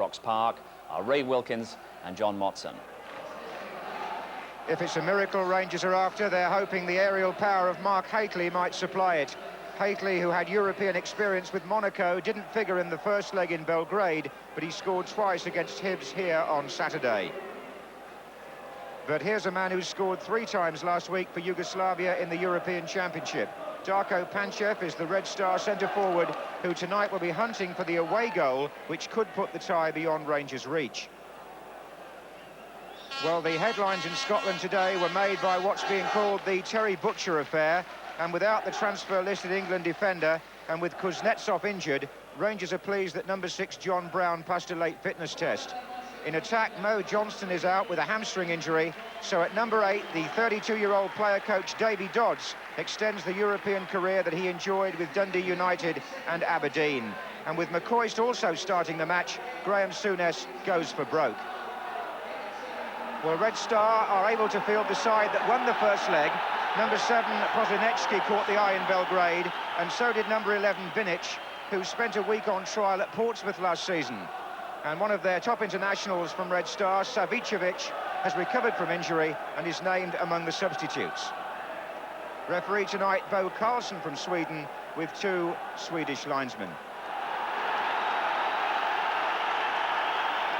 Ibrox Park are Ray Wilkins and John Motson. If it's a miracle Rangers are after, they're hoping the aerial power of Mark Hateley might supply it. Hateley, who had European experience with Monaco, didn't figure in the first leg in Belgrade, but he scored twice against Hibs here on Saturday. But here's a man who scored 3 times last week for Yugoslavia in the European Championship. Darko Panchev is the Red Star centre-forward, who tonight will be hunting for the away goal, which could put the tie beyond Rangers' reach. Well, the headlines in Scotland today were made by what's being called the Terry Butcher affair, and without the transfer-listed England defender, and with Kuznetsov injured, Rangers are pleased that number 6 John Brown passed a late fitness test. In attack, Mo Johnston is out with a hamstring injury, so at number 8, the 32-year-old player-coach Davy Dodds extends the European career that he enjoyed with Dundee United and Aberdeen. And with McCoist also starting the match, Graham Souness goes for broke. Well, Red Star are able to field the side that won the first leg. Number 7, Prosinecki, caught the eye in Belgrade, and so did number 11, Binic, who spent a week on trial at Portsmouth last season. And one of their top internationals from Red Star, Savicevic, has recovered from injury and is named among the substitutes. Referee tonight, Bo Carlson from Sweden, with 2 Swedish linesmen.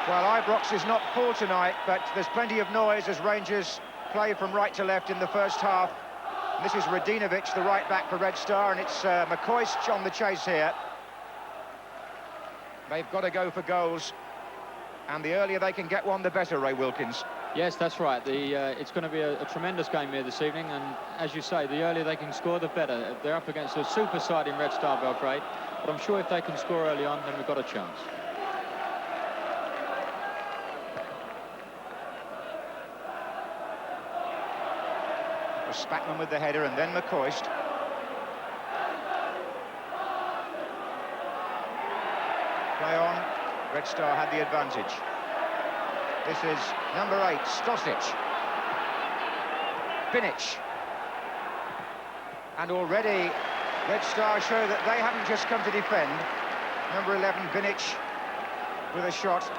Well, Ibrox is not full tonight, but there's plenty of noise as Rangers play from right to left in the first half. And this is Radinovic, the right back for Red Star, and it's McCoist on the chase here. They've got to go for goals, and the earlier they can get one, the better, Ray Wilkins. Yes, that's right. It's going to be a tremendous game here this evening, and as you say, the earlier they can score, the better. They're up against a super side in Red Star Belgrade, but I'm sure if they can score early on, then we've got a chance. Spackman with the header, and then McCoist. Play on. Red Star had the advantage. This is number 8, Stosic. Binic. And already Red Star show that they haven't just come to defend. Number 11, Binic, with a shot.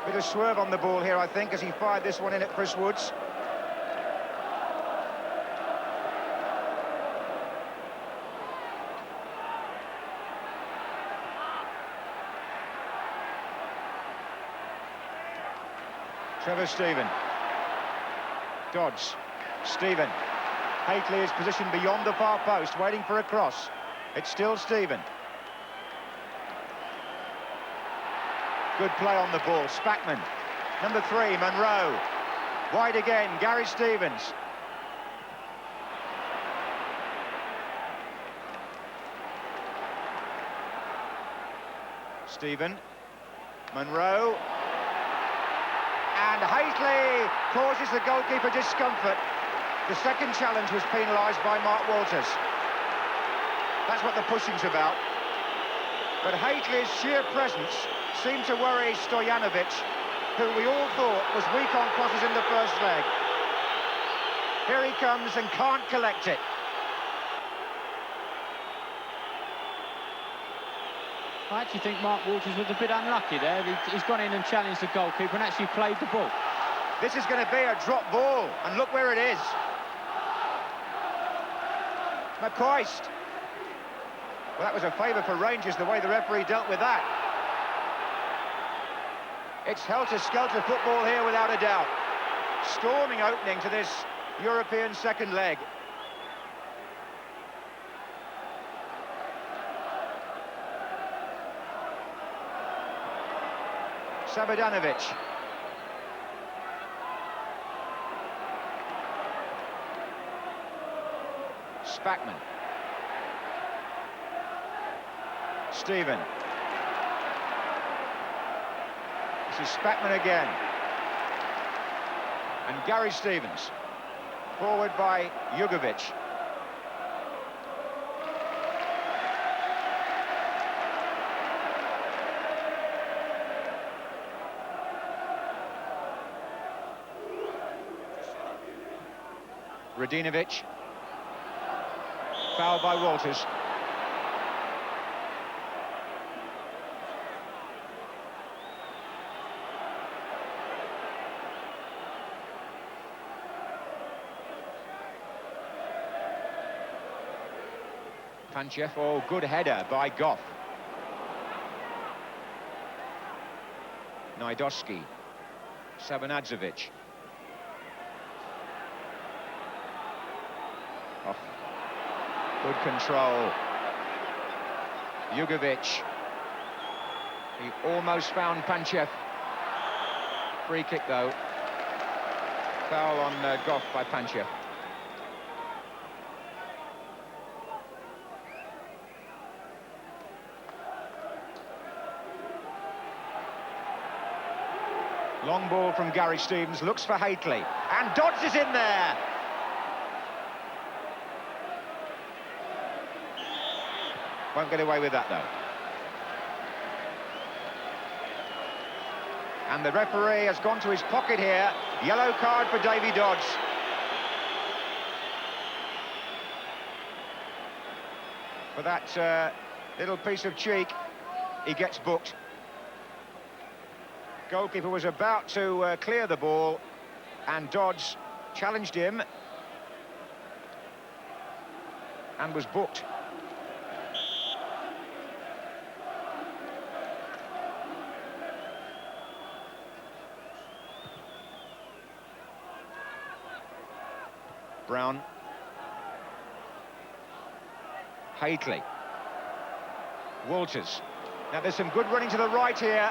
Bit of swerve on the ball here, I think, as he fired this one in at Chris Woods. Trevor Stephen. Dodds. Stephen. Hateley is positioned beyond the far post, waiting for a cross. It's still Stephen. Good play on the ball. Spackman. Number 3, Monroe. Wide again, Gary Stevens. Stephen. Monroe. And Hateley causes the goalkeeper discomfort. The second challenge was penalised by Mark Walters. That's what the pushing's about. But Hateley's sheer presence seemed to worry Stojanovic, who we all thought was weak on crosses in the first leg. Here he comes and can't collect it. I actually think Mark Walters was a bit unlucky there. He's gone in and challenged the goalkeeper and actually played the ball. This is going to be a drop ball, and look where it is. McCoist. Well, that was a favour for Rangers, the way the referee dealt with that. It's helter-skelter football here without a doubt. Storming opening to this European second leg. Sabadanovic. Spackman. Stephen. This is Spackman again. And Gary Stevens. Forward by Jugovic. Radinovic. Foul by Walters. Panchev, oh, good header by Goff. Najdowski. Sabanadzovic. Oh, good control. Jugovic. He almost found Panchev. Free kick, though. Foul on Goff by Panchev. Long ball from Gary Stevens, looks for Haitley, and Dodds is in there. Won't get away with that, though. And the referee has gone to his pocket here. Yellow card for Davy Dodds. For that little piece of cheek, he gets booked. Goalkeeper was about to clear the ball, and Dodds challenged him and was booked. Brown. Haitley. Walters. Now there's some good running to the right here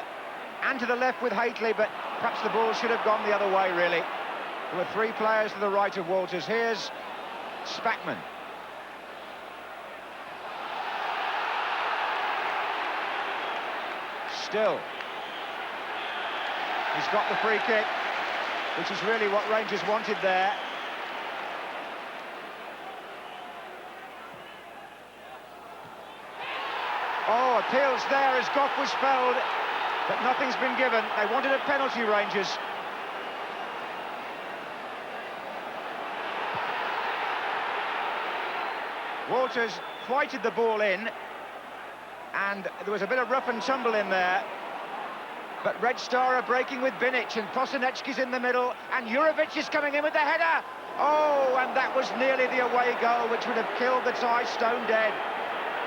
and to the left with Haitley, but perhaps the ball should have gone the other way, really. There were three players to the right of Walters. Here's Spackman. Still. He's got the free kick, which is really what Rangers wanted there. Oh, appeals there as Goff was spelled, but nothing's been given. They wanted a penalty, Rangers. Walters fighted the ball in, and there was a bit of rough and tumble in there. But Red Star are breaking with Binic, and Posanecki's in the middle, and Jurovic is coming in with the header. Oh, and that was nearly the away goal, which would have killed the tie stone dead.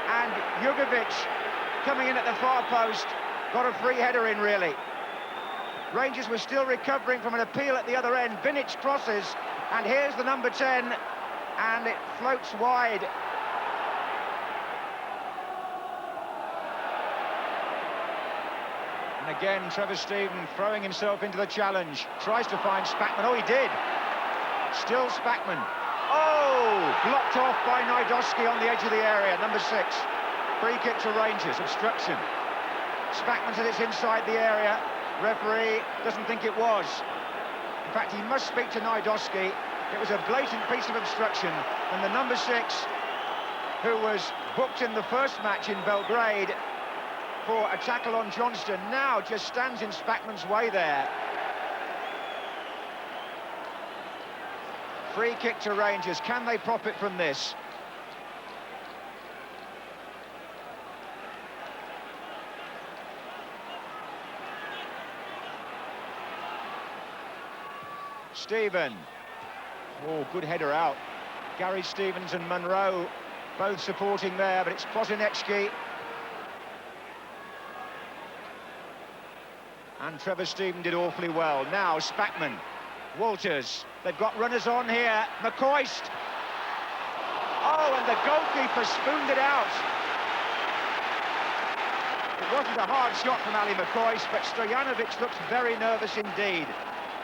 And Jugovic, coming in at the far post, got a free header in, really. Rangers were still recovering from an appeal at the other end. Binic crosses, and here's the number 10, and it floats wide. And again, Trevor Steven throwing himself into the challenge. Tries to find Spackman. Oh, he did. Still Spackman. Oh, blocked off by Najdowski on the edge of the area, number 6. Free kick to Rangers, obstruction. Spackman said it's inside the area. Referee doesn't think it was. In fact, he must speak to Najdowski. It was a blatant piece of obstruction, and the number 6, who was booked in the first match in Belgrade for a tackle on Johnston, now just stands in Spackman's way there. Free kick to Rangers. Can they profit from this? Stephen. Oh, good header out. Gary Stevens and Munro both supporting there, but it's Posanecki. And Trevor Steven did awfully well. Now Spackman. Walters. They've got runners on here. McCoist. Oh, and the goalkeeper spooned it out. It wasn't a hard shot from Ali McCoist, but Stojanovic looks very nervous indeed.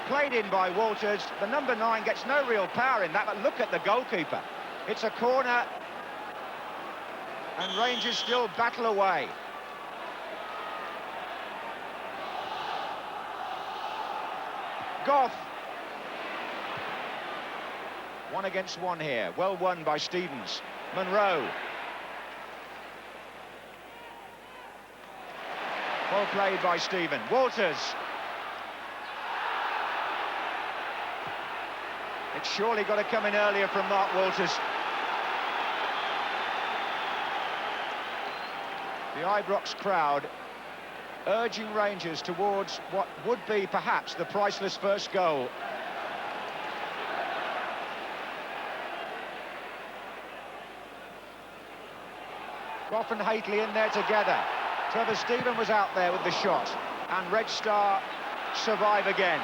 Played in by Walters. The number 9 gets no real power in that, but look at the goalkeeper. It's a corner, and Rangers still battle away. Goff. 1 against 1 here. Well won by Stevens. Munro. Well played by Steven. Walters. It's surely got to come in earlier from Mark Walters. The Ibrox crowd urging Rangers towards what would be perhaps the priceless first goal. Goff and Hately in there together. Trevor Stephen was out there with the shot, and Red Star survive again.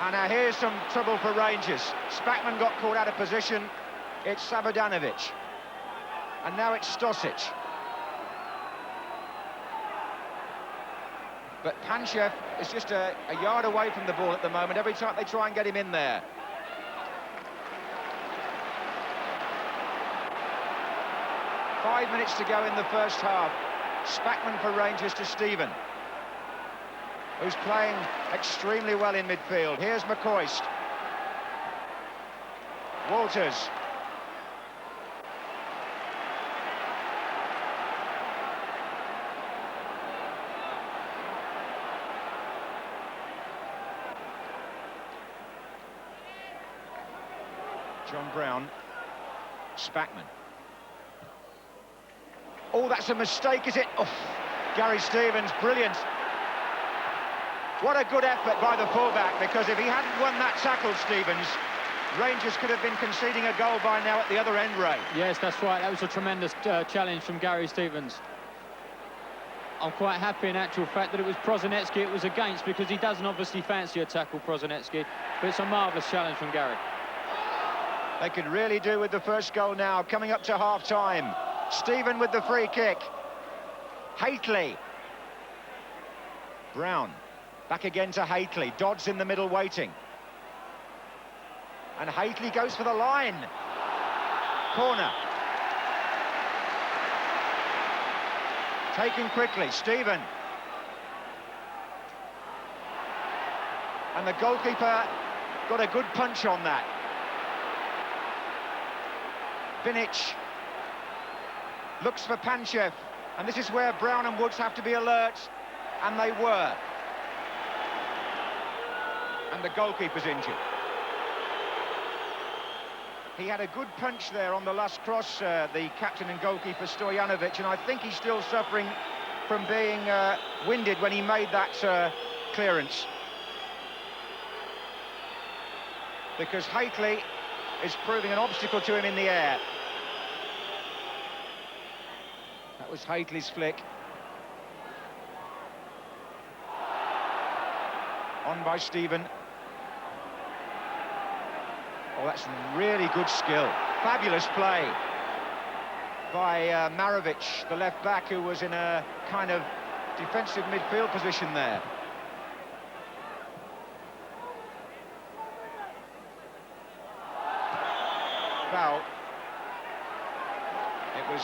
And now here's some trouble for Rangers. Spackman got caught out of position. It's Savadanovic. And now it's Stosic. But Panchev is just a yard away from the ball at the moment, every time they try and get him in there. Five minutes to go in the first half. Spackman for Rangers to Stephen, who's playing extremely well in midfield. Here's McCoist. Walters. John Brown. Spackman. Oh, that's a mistake, is it? Oh, Gary Stevens, brilliant. What a good effort by the fullback, because if he hadn't won that tackle, Stevens, Rangers could have been conceding a goal by now at the other end, Ray. Yes, that's right. That was a tremendous challenge from Gary Stevens. I'm quite happy in actual fact that it was Prozanetsky it was against, because he doesn't obviously fancy a tackle, Prozanetsky, but it's a marvellous challenge from Gary. They could really do with the first goal now, coming up to half-time. Stephen with the free kick. Hately. Brown. Back again to Hately. Dodds in the middle waiting. And Hately goes for the line. Corner. Taken quickly. Stephen. And the goalkeeper got a good punch on that. Vinic looks for Panchev, and this is where Brown and Woods have to be alert, and they were. And the goalkeeper's injured. He had a good punch there on the last cross, the captain and goalkeeper Stojanovic, and I think he's still suffering from being winded when he made that clearance. Because Hately is proving an obstacle to him in the air. That was Hately's flick. On by Stephen. Oh, that's really good skill. Fabulous play by Marovic, the left back, who was in a kind of defensive midfield position there. Foul. It was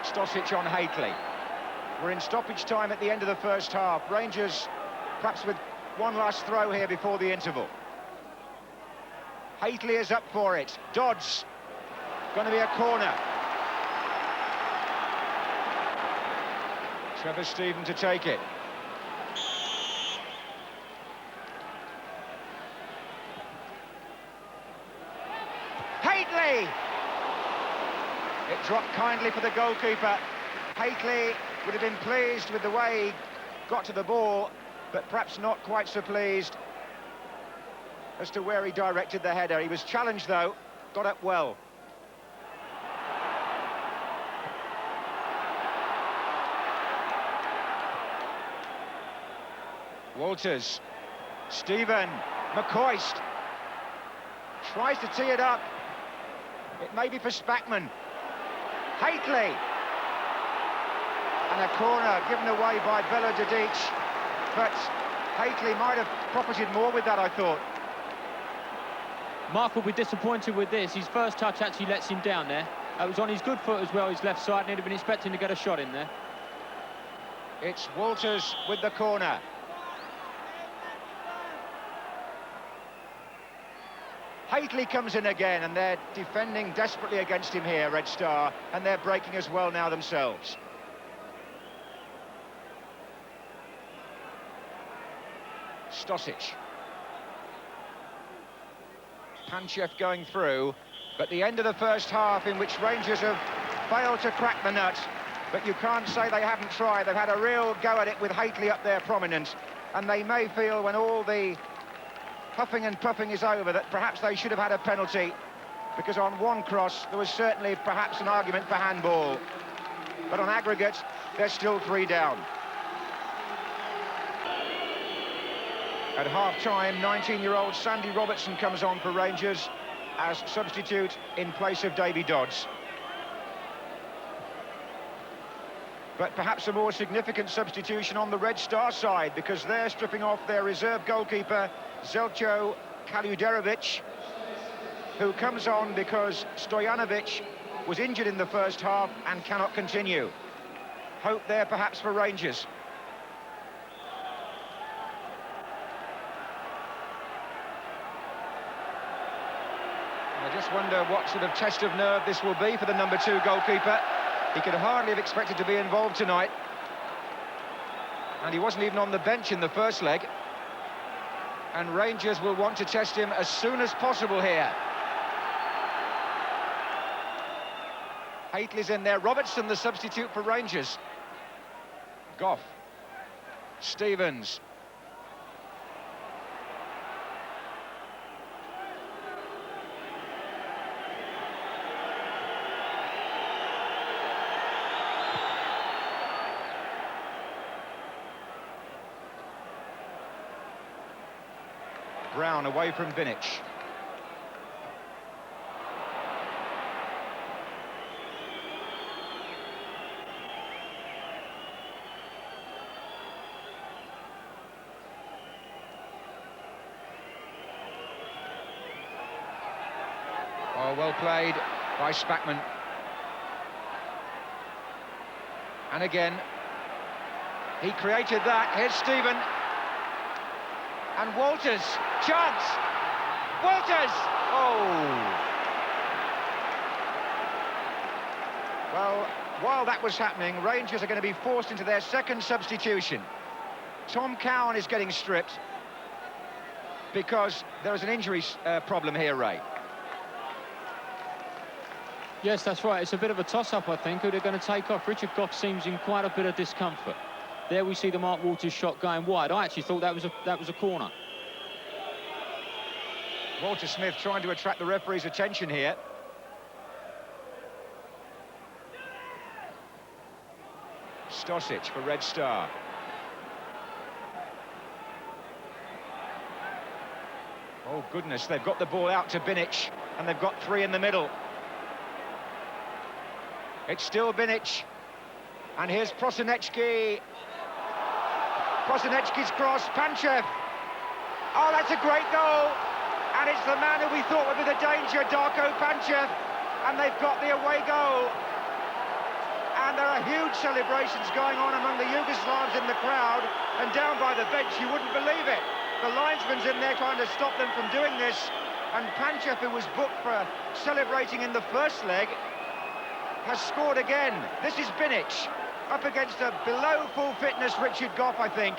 Stosic on Hately. We're in stoppage time at the end of the first half. Rangers perhaps with one last throw here before the interval. Hately is up for it. Dodds. Going to be a corner. Trevor Stephen to take it. Hately! It dropped kindly for the goalkeeper. Hately would have been pleased with the way he got to the ball, but perhaps not quite so pleased as to where he directed the header. He was challenged, though, got up well. Walters, Stephen, McCoist tries to tee it up. It may be for Spackman. Hately. And a corner given away by Belgrade, but Hately might have profited more with that, I thought. Mark will be disappointed with this. His first touch actually lets him down there. It was on his good foot as well, his left side, and he'd have been expecting to get a shot in there. It's Walters with the corner. Hately comes in again, and they're defending desperately against him here, Red Star, and they're breaking as well now themselves. Stosic. Panchev going through, but the end of the first half in which Rangers have failed to crack the nut, but you can't say they haven't tried. They've had a real go at it with Hately up there prominent, and they may feel when all the huffing and puffing is over that perhaps they should have had a penalty because on one cross there was certainly perhaps an argument for handball. But on aggregate, they're still 3 down. At half-time, 19-year-old Sandy Robertson comes on for Rangers as substitute in place of Davy Dodds. But perhaps a more significant substitution on the Red Star side, because they're stripping off their reserve goalkeeper, Zelcho Kaluderovic, who comes on because Stojanovic was injured in the first half and cannot continue. Hope there perhaps for Rangers. I just wonder what sort of test of nerve this will be for the number 2 goalkeeper. He could hardly have expected to be involved tonight. And he wasn't even on the bench in the first leg. And Rangers will want to test him as soon as possible here. Haitley's in there. Robertson, the substitute for Rangers. Goff. Stevens. Brown away from Binic. Oh, well played by Spackman. And again, he created that. Here's Stephen. And Walters, chance! Walters! Oh! Well, while that was happening, Rangers are going to be forced into their second substitution. Tom Cowan is getting stripped because there is an injury problem here, Ray. Yes, that's right. It's a bit of a toss-up, I think, who they're going to take off. Richard Goff seems in quite a bit of discomfort. There we see the Mark Walters shot going wide. I actually thought that was a corner. Walter Smith trying to attract the referee's attention here. Stosic for Red Star. Oh, goodness, they've got the ball out to Binic, and they've got 3 in the middle. It's still Binic, and here's Prosinecki. Prosinecki's cross, Panchev. Oh, that's a great goal, and it's the man who we thought would be the danger, Darko Panchev, and they've got the away goal. And there are huge celebrations going on among the Yugoslavs in the crowd, and down by the bench, you wouldn't believe it. The linesman's in there trying to stop them from doing this, and Panchev, who was booked for celebrating in the first leg, has scored again. This is Binic, up against a below full fitness Richard Goff, I think.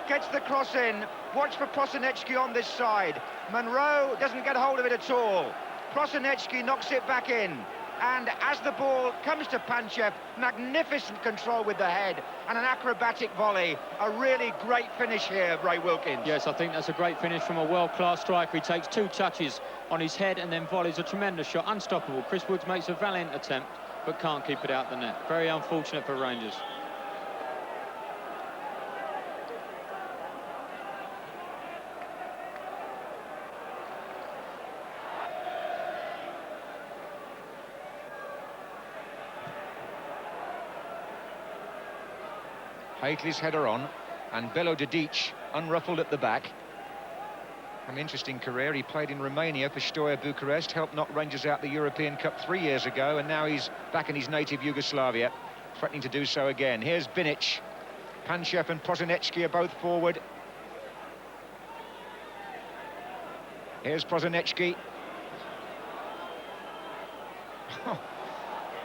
Gets the cross in. Watch for Prosinecki on this side. Monroe doesn't get hold of it at all. Prosinecki knocks it back in. And as the ball comes to Panchev, magnificent control with the head and an acrobatic volley. A really great finish here, Ray Wilkins. Yes, I think that's a great finish from a world-class striker. He takes 2 touches on his head and then volleys a tremendous shot. Unstoppable. Chris Woods makes a valiant attempt, but can't keep it out the net. Very unfortunate for Rangers. Haitley's header on, and Belo Dedic unruffled at the back. An interesting career. He played in Romania for Steaua Bucharest, helped knock Rangers out the European Cup 3 years ago, and now he's back in his native Yugoslavia, threatening to do so again. Here's Binic. Panchev and Prosinecki are both forward. Here's Prosinecki.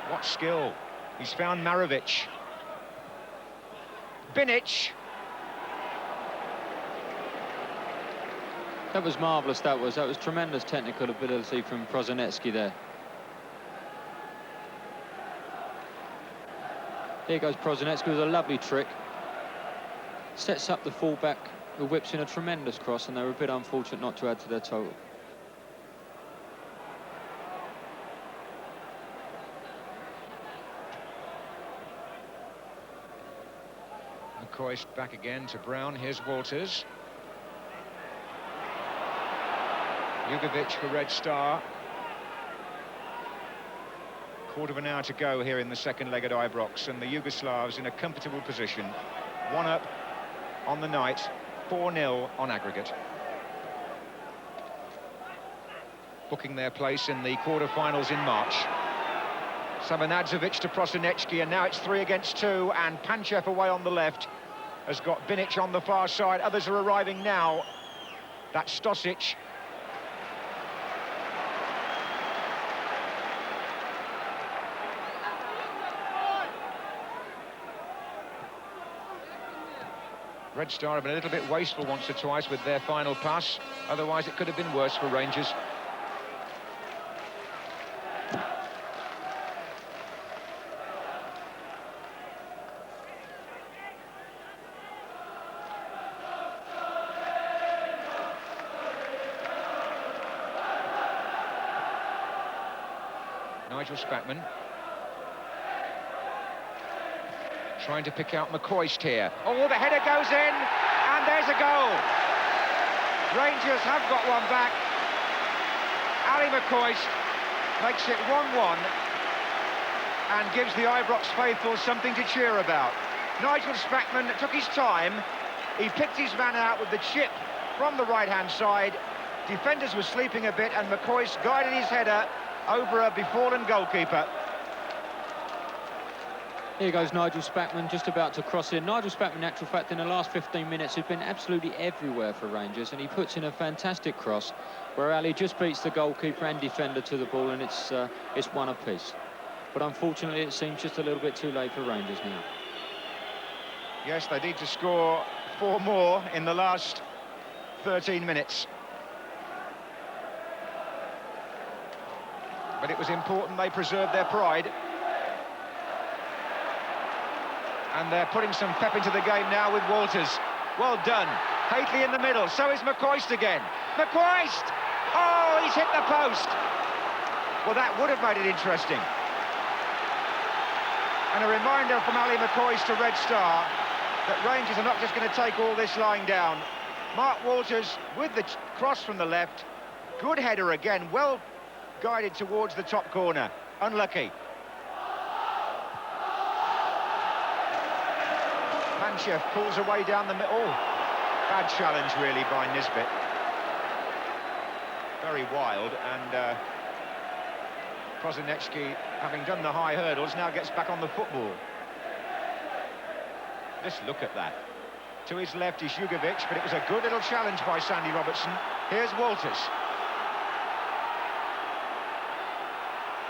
What skill. He's found Marovic. Binic. That was marvellous, that was tremendous technical ability from Prosinecki there. Here goes Prosinecki with a lovely trick. Sets up the fullback, who whips in a tremendous cross, and they were a bit unfortunate not to add to their total. McCoist back again to Brown. Here's Walters. Jugovic for Red Star. Quarter of an hour to go here in the second leg at Ibrox, and the Yugoslavs in a comfortable position. 1 up on the night, 4-0 on aggregate. Booking their place in the quarter-finals in March. Sabanadzovic to Prosinecki, and now it's 3 against 2, and Panchev away on the left has got Binic on the far side. Others are arriving now. That's Stosic. Red Star have been a little bit wasteful once or twice with their final pass. Otherwise, it could have been worse for Rangers. Nigel Spatman trying to pick out McCoist here. Oh, the header goes in, and there's a goal. Rangers have got one back. Ali McCoist makes it 1-1 and gives the Ibrox faithful something to cheer about. Nigel Spatman took his time. He picked his man out with the chip from the right-hand side. Defenders were sleeping a bit, and McCoist guided his header over a befallen goalkeeper. Here goes Nigel Spatman, just about to cross in. Nigel Spatman, in actual fact, in the last 15 minutes has been absolutely everywhere for Rangers, and he puts in a fantastic cross where Ali just beats the goalkeeper and defender to the ball, and it's one apiece. But unfortunately, it seems just a little bit too late for Rangers now. Yes, they need to score 4 more in the last 13 minutes. But it was important they preserved their pride. And they're putting some pep into the game now with Walters. Well done. Haitley in the middle. So is McCoist again. McCoist! Oh, he's hit the post. Well, that would have made it interesting. And a reminder from Ali McCoist to Red Star that Rangers are not just going to take all this lying down. Mark Walters with the cross from the left. Good header again. Well guided towards the top corner. Unlucky. Panchev pulls away down the middle. Oh, bad challenge really by Nisbet. Very wild, and Prosinecki, having done the high hurdles, now gets back on the football. Just look at that. To his left is Jugovic, but it was a good little challenge by Sandy Robertson. Here's Walters.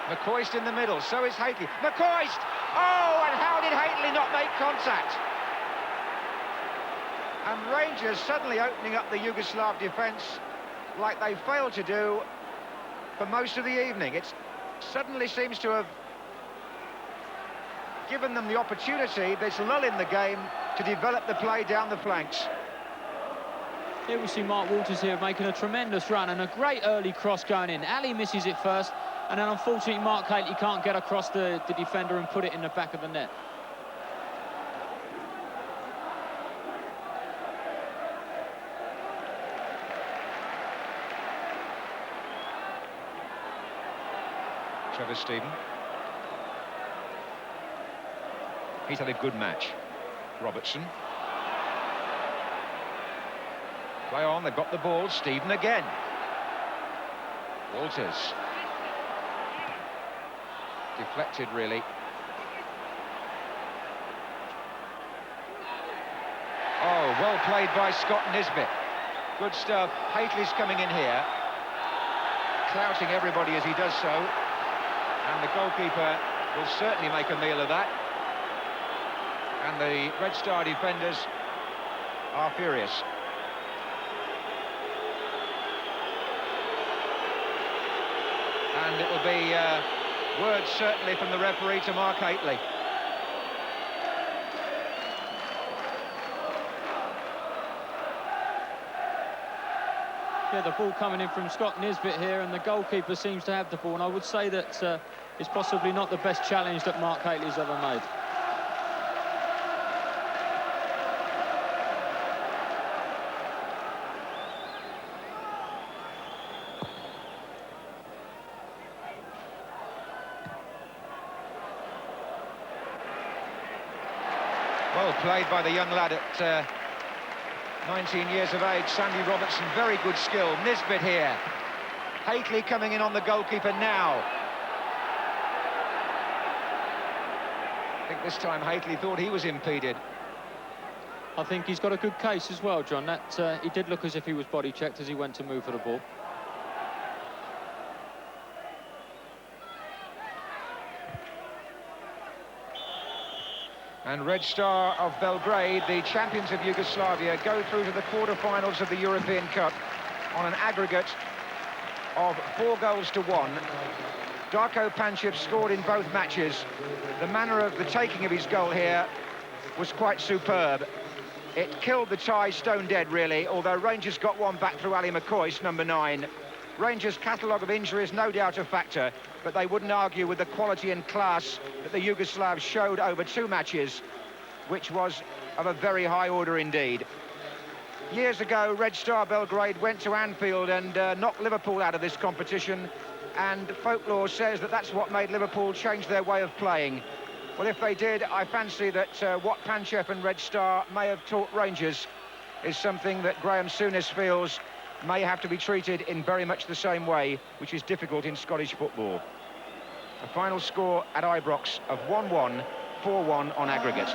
McCoist in the middle, so is Haitley. McCoist! Oh, and how did Haitley not make contact? And Rangers suddenly opening up the Yugoslav defence like they failed to do for most of the evening. It suddenly seems to have given them the opportunity, this lull in the game, to develop the play down the flanks. Here we see Mark Walters here making a tremendous run and a great early cross going in. Ali misses it first, and then unfortunately Mark Haitley can't get across the defender and put it in the back of the net. Trevor Stephen. He's had a good match. Robertson. Play on, they've got the ball. Stephen again. Walters. Deflected, really. Oh, well played by Scott Nisbet. Good stuff. Haitley's coming in here, clouting everybody as he does so. And the goalkeeper will certainly make a meal of that. And the Red Star defenders are furious. And it will be words certainly from the referee to Mark Haitley. Yeah, the ball coming in from Scott Nisbet here, and the goalkeeper seems to have the ball, and I would say that it's possibly not the best challenge that Mark Haitley's ever made. Well played by the young lad at 19 years of age, Sandy Robertson. Very good skill. Nisbet here. Haitley coming in on the goalkeeper now. I think this time Haitley thought he was impeded. I think he's got a good case as well, John. That he did look as if he was body checked as he went to move for the ball. And Red Star of Belgrade, the champions of Yugoslavia, go through to the quarter-finals of the European Cup on an aggregate of 4-1. Darko Panchev scored in both matches. The manner of the taking of his goal here was quite superb. It killed the tie stone dead, really, although Rangers got one back through Ali McCoist, number 9. Rangers' catalogue of injuries, no doubt a factor, but they wouldn't argue with the quality and class that the Yugoslavs showed over 2 matches, which was of a very high order indeed. Years ago, Red Star Belgrade went to Anfield and knocked Liverpool out of this competition, and folklore says that that's what made Liverpool change their way of playing. Well, if they did, I fancy that what Panchev and Red Star may have taught Rangers is something that Graham Souness feels may have to be treated in very much the same way, which is difficult in Scottish football. A final score at Ibrox of 1-1, 4-1 on aggregate.